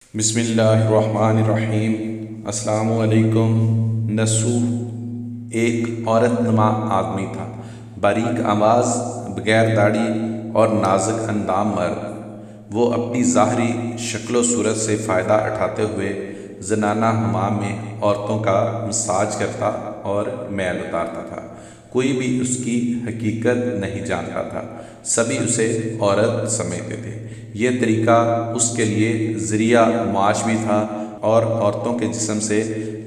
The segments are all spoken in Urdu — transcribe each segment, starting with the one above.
بسم اللہ الرحمن الرحیم۔ السلام علیکم۔ نسوح ایک عورت نما آدمی تھا، باریک آواز، بغیر داڑھی اور نازک اندام مرد۔ وہ اپنی ظاہری شکل و صورت سے فائدہ اٹھاتے ہوئے زنانہ حمام میں عورتوں کا مساج کرتا اور میل اتارتا تھا۔ کوئی بھی اس کی حقیقت نہیں جانتا تھا، سبھی اسے عورت سمجھتے تھے۔ یہ طریقہ اس کے لیے ذریعہ معاش بھی تھا اور عورتوں کے جسم سے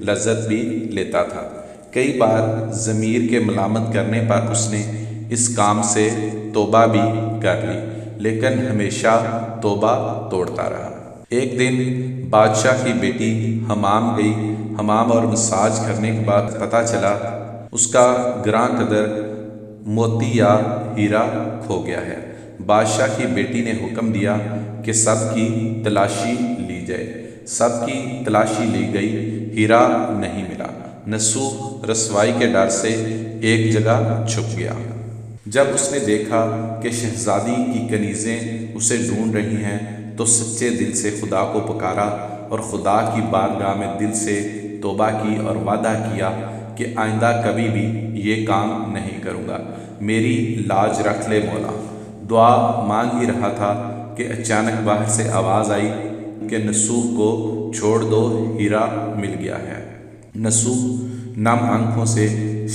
لذت بھی لیتا تھا۔ کئی بار ضمیر کے ملامت کرنے پر اس نے اس کام سے توبہ بھی کر لی، لیکن ہمیشہ توبہ توڑتا رہا۔ ایک دن بادشاہ کی بیٹی حمام گئی۔ حمام اور مساج کرنے کے بعد پتہ چلا اس کا گراں قدر موتی یا ہیرا کھو گیا ہے۔ بادشاہ کی بیٹی نے حکم دیا کہ سب کی تلاشی لی جائے۔ سب کی تلاشی لی گئی، ہیرا نہیں ملا۔ نسوح رسوائی کے ڈر سے ایک جگہ چھپ گیا۔ جب اس نے دیکھا کہ شہزادی کی کنیزیں اسے ڈھونڈ رہی ہیں تو سچے دل سے خدا کو پکارا اور خدا کی بارگاہ میں دل سے توبہ کی اور وعدہ کیا کہ آئندہ کبھی بھی یہ کام نہیں کروں گا، میری لاج رکھ لے مولا۔ دعا مانگ ہی رہا تھا کہ اچانک باہر سے آواز آئی کہ نسوح کو چھوڑ دو، ہیرا مل گیا ہے۔ نسوح نم آنکھوں سے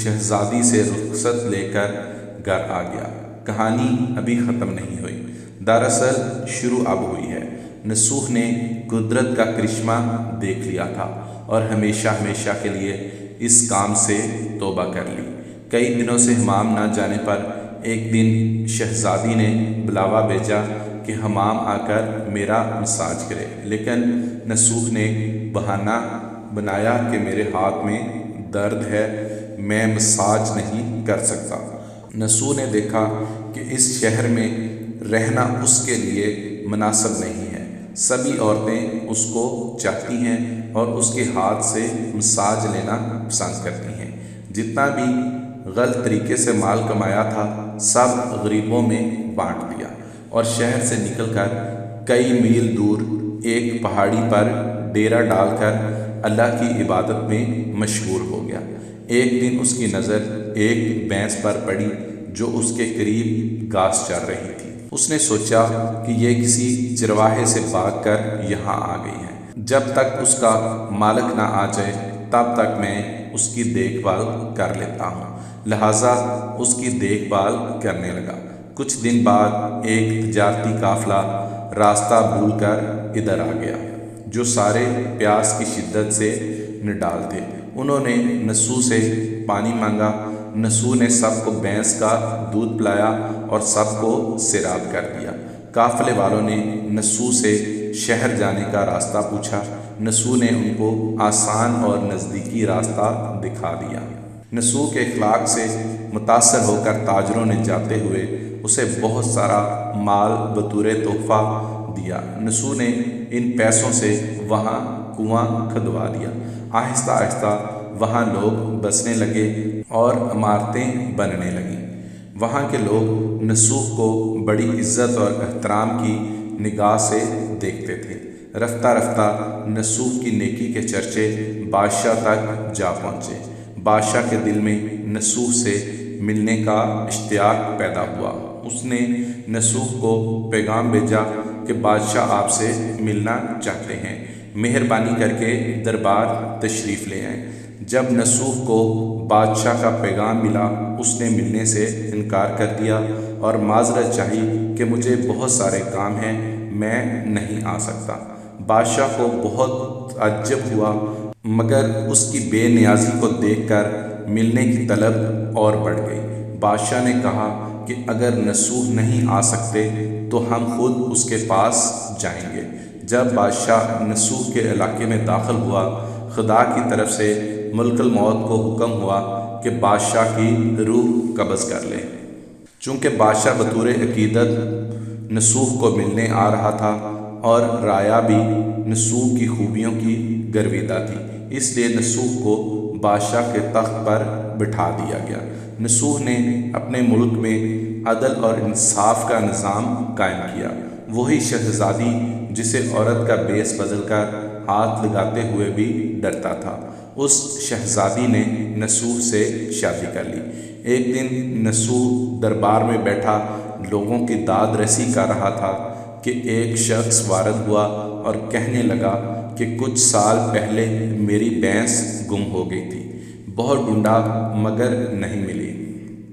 شہزادی سے رخصت لے کر گھر آ گیا۔ کہانی ابھی ختم نہیں ہوئی، دراصل شروع اب ہوئی ہے۔ نسوح نے قدرت کا کرشمہ دیکھ لیا تھا اور ہمیشہ ہمیشہ کے لیے اس کام سے توبہ کر لی۔ کئی دنوں سے حمام نہ جانے پر ایک دن شہزادی نے بلاوا بھیجا کہ حمام آ کر میرا مساج کرے، لیکن نسوح نے بہانہ بنایا کہ میرے ہاتھ میں درد ہے، میں مساج نہیں کر سکتا۔ نسوح نے دیکھا کہ اس شہر میں رہنا اس کے لیے مناسب نہیں ہے۔ سبھی عورتیں اس کو چاہتی ہیں اور اس کے ہاتھ سے مساج لینا پسند کرتی ہیں۔ جتنا بھی غلط طریقے سے مال کمایا تھا سب غریبوں میں بانٹ دیا اور شہر سے نکل کر کئی میل دور ایک پہاڑی پر ڈیرا ڈال کر اللہ کی عبادت میں مشغول ہو گیا۔ ایک دن اس کی نظر ایک بھینس پر پڑی جو اس کے قریب گھاس چر رہی تھی۔ اس نے سوچا کہ یہ کسی چرواہے سے بھاگ کر یہاں آ گئی ہے، جب تک اس کا مالک نہ آ جائے تب تک میں اس کی دیکھ بھال کر لیتا ہوں۔ لہٰذا اس کی دیکھ بھال کرنے لگا۔ کچھ دن بعد ایک تجارتی قافلہ راستہ بھول کر ادھر آ گیا، جو سارے پیاس کی شدت سے نڈال تھے۔ انہوں نے نسوح سے پانی مانگا۔ نسوح نے سب کو بھینس کا دودھ پلایا اور سب کو سیراب کر دیا۔ قافلے والوں نے نسوح سے شہر جانے کا راستہ پوچھا۔ نسوح نے ان کو آسان اور نزدیکی راستہ دکھا دیا۔ نسوح کے اخلاق سے متاثر ہو کر تاجروں نے جاتے ہوئے اسے بہت سارا مال بطور تحفہ دیا۔ نسوح نے ان پیسوں سے وہاں کنواں کھدوا دیا۔ آہستہ آہستہ وہاں لوگ بسنے لگے اور عمارتیں بننے لگیں۔ وہاں کے لوگ نسوح کو بڑی عزت اور احترام کی نگاہ سے دیکھتے تھے۔ رفتہ رفتہ نسوح کی نیکی کے چرچے بادشاہ تک جا پہنچے۔ بادشاہ کے دل میں نسوح سے ملنے کا اشتیاق پیدا ہوا۔ اس نے نسوح کو پیغام بھیجا کہ بادشاہ آپ سے ملنا چاہتے ہیں، مہربانی کر کے دربار تشریف لے آئیں۔ جب نسوح کو بادشاہ کا پیغام ملا اس نے ملنے سے انکار کر دیا اور معذرت چاہی کہ مجھے بہت سارے کام ہیں، میں نہیں آ سکتا۔ بادشاہ کو بہت تعجب ہوا، مگر اس کی بے نیازی کو دیکھ کر ملنے کی طلب اور بڑھ گئی۔ بادشاہ نے کہا کہ اگر نسوح نہیں آ سکتے تو ہم خود اس کے پاس جائیں گے۔ جب بادشاہ نسوح کے علاقے میں داخل ہوا، خدا کی طرف سے ملک الموت کو حکم ہوا کہ بادشاہ کی روح قبض کر لے۔ چونکہ بادشاہ بطور عقیدت نسوح کو ملنے آ رہا تھا اور رایا بھی نسوح کی خوبیوں کی گرویدہ تھی، اس لیے نسوح کو بادشاہ کے تخت پر بٹھا دیا گیا۔ نسوح نے اپنے ملک میں عدل اور انصاف کا نظام قائم کیا۔ وہی شہزادی جسے عورت کا بیس بدل کر ہاتھ لگاتے ہوئے بھی ڈرتا تھا۔ اس شہزادی نے نسوح سے شادی کر لی۔ ایک دن نسوح دربار میں بیٹھا لوگوں کی داد رسی کر رہا تھا کہ ایک شخص وارد ہوا اور کہنے لگا کہ کچھ سال پہلے میری بھینس گم ہو گئی تھی، بہت ڈھونڈا مگر نہیں ملی،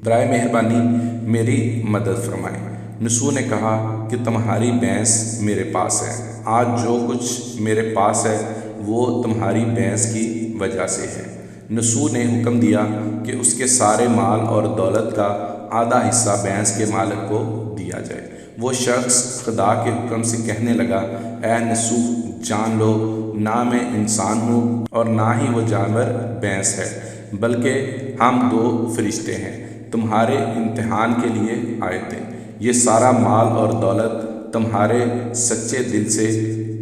برائے مہربانی میری مدد فرمائیں۔ نسوح نے کہا کہ تمہاری بھینس میرے پاس ہے، آج جو کچھ میرے پاس ہے وہ تمہاری بھینس کی وجہ سے ہے۔ نسوح نے حکم دیا کہ اس کے سارے مال اور دولت کا آدھا حصہ بھینس کے مالک کو دیا جائے۔ وہ شخص خدا کے حکم سے کہنے لگا، اے نسوح، جان لو نہ میں انسان ہوں اور نہ ہی وہ جانور بھینس ہے، بلکہ ہم دو فرشتے ہیں، تمہارے امتحان کے لیے آئے تھے۔ یہ سارا مال اور دولت تمہارے سچے دل سے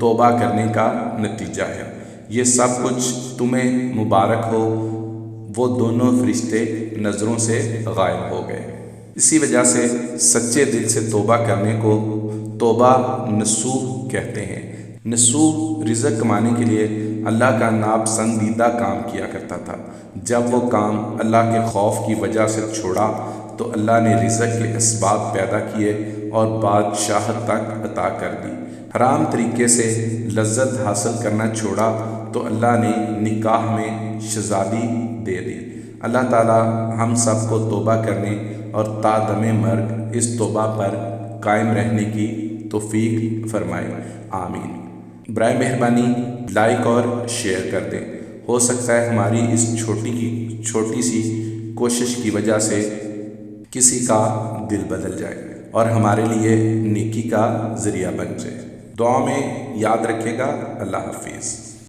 توبہ کرنے کا نتیجہ ہے، یہ سب کچھ تمہیں مبارک ہو۔ وہ دونوں فرشتے نظروں سے غائب ہو گئے۔ اسی وجہ سے سچے دل سے توبہ کرنے کو توبہ نصوح کہتے ہیں۔ نصوح رزق کمانے کے لیے اللہ کا ناپسندیدہ کام کیا کرتا تھا۔ جب وہ کام اللہ کے خوف کی وجہ سے چھوڑا تو اللہ نے رزق کے اسباب پیدا کیے اور بادشاہت تک عطا کر دی۔ حرام طریقے سے لذت حاصل کرنا چھوڑا تو اللہ نے نکاح میں شہزادی دے دی۔ اللہ تعالی ہم سب کو توبہ کرنے اور تا دم مرگ اس توبہ پر قائم رہنے کی توفیق فرمائے، آمین۔ برائے مہربانی لائک اور شیئر کر دیں، ہو سکتا ہے ہماری اس چھوٹی سی کوشش کی وجہ سے کسی کا دل بدل جائے اور ہمارے لیے نیکی کا ذریعہ بن جائے۔ دعا میں یاد رکھے گا۔ اللہ حافظ۔